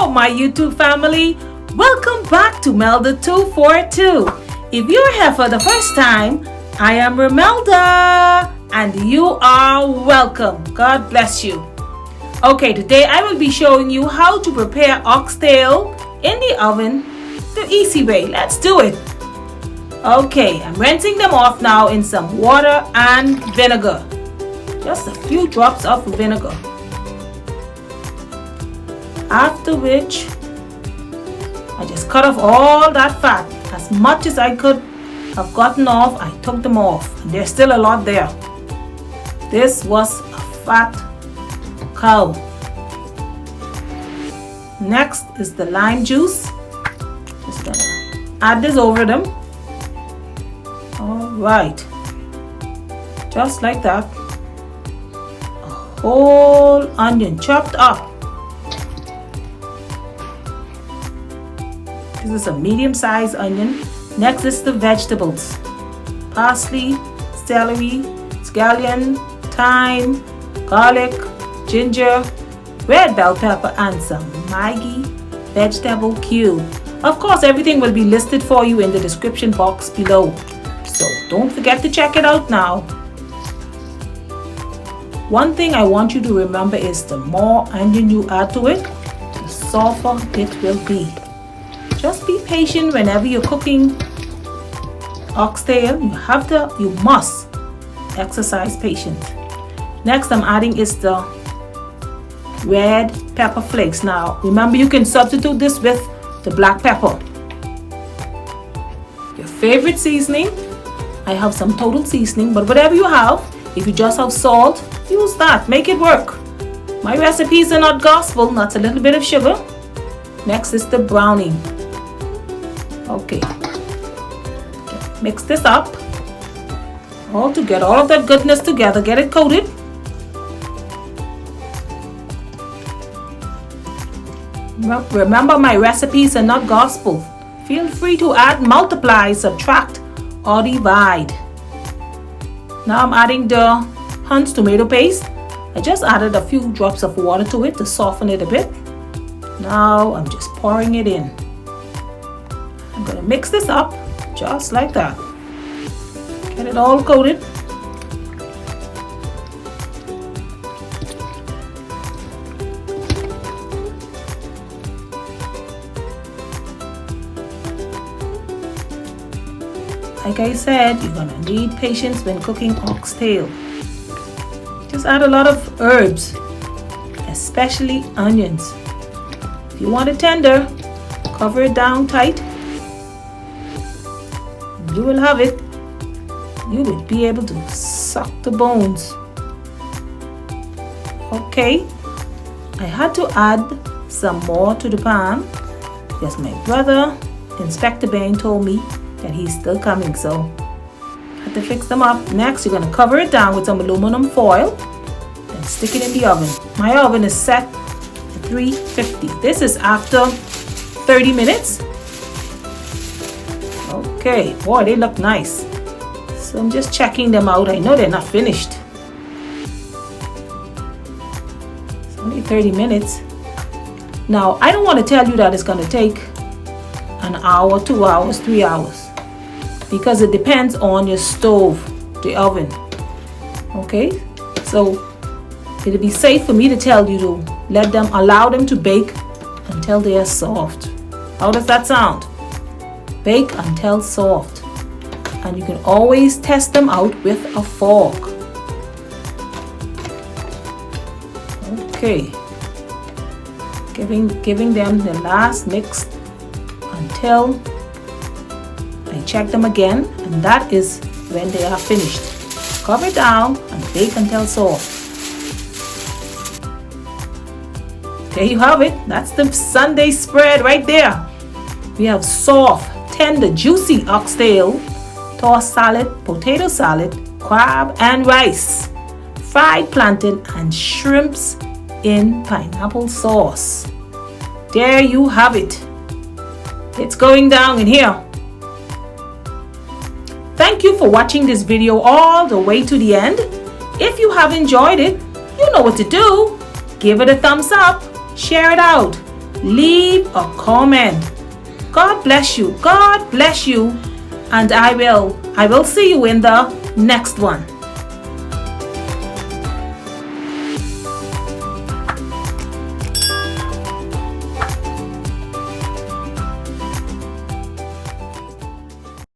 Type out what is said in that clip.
Hello, my YouTube family. Welcome back to Melda 242. If you're here for the first time, I am Melda, and you are welcome. God bless you. Okay, today I will be showing you how to prepare oxtail in the oven the easy way. Let's do it. Okay, I'm rinsing them off now in some water and vinegar. Just a few drops of vinegar. After which, I just cut off all that fat. As much as I could have gotten off, I took them off. And there's still a lot there. This was a fat cow. Next is the lime juice. Just gonna add this over them. Alright. Just like that. A whole onion chopped up. This is a medium-sized onion. Next is the vegetables. Parsley, celery, scallion, thyme, garlic, ginger, red bell pepper, and some Maggi vegetable cube. Of course, everything will be listed for you in the description box below. So don't forget to check it out now. One thing I want you to remember is the more onion you add to it, the softer it will be. Just be patient whenever you're cooking oxtail. You must exercise patience. Next I'm adding is the red pepper flakes. Now remember, you can substitute this with the black pepper. Your favorite seasoning. I have some total seasoning, but whatever you have, if you just have salt, use that. Make it work. My recipes are not gospel. That's a little bit of sugar. Next is the browning. Okay, mix this up all to get all of that goodness together. Get it coated. Remember, my recipes are not gospel. Feel free to add, multiply, subtract, or divide. Now I'm adding the Hunt's tomato paste. I just added a few drops of water to it to soften it a bit. Now I'm just pouring it in. I'm going to mix this up just like that. Get it all coated. Like I said, you're going to need patience when cooking oxtail. Just add a lot of herbs, especially onions. If you want it tender, cover it down tight. You will have it. You will be able to suck the bones. Okay, I had to add some more to the pan because my brother, Inspector Bain, told me that he's still coming, so I had to fix them up. Next, you're going to cover it down with some aluminum foil and stick it in the oven. My oven is set at 350. This is after 30 minutes. Okay, boy, they look nice. So I'm just checking them out. I know they're not finished. It's only 30 minutes. Now, I don't want to tell you that it's going to take an hour, 2 hours, 3 hours. Because it depends on your stove, the oven. Okay? So, it'll be safe for me to tell you to allow them to bake until they are soft. How does that sound? Bake until soft, and you can always test them out with a fork. Okay, giving them the last mix until I check them again, and that is when they are finished. Cover down and bake until soft. There you have it. That's the Sunday spread right there. We have soft, tender, juicy oxtail, tossed salad, potato salad, crab and rice, fried plantain, and shrimps in pineapple sauce. There you have it. It's going down in here. Thank you for watching this video all the way to the end. If you have enjoyed it, you know what to do. Give it a thumbs up, share it out, leave a comment. God bless you. God bless you. And I will see you in the next one.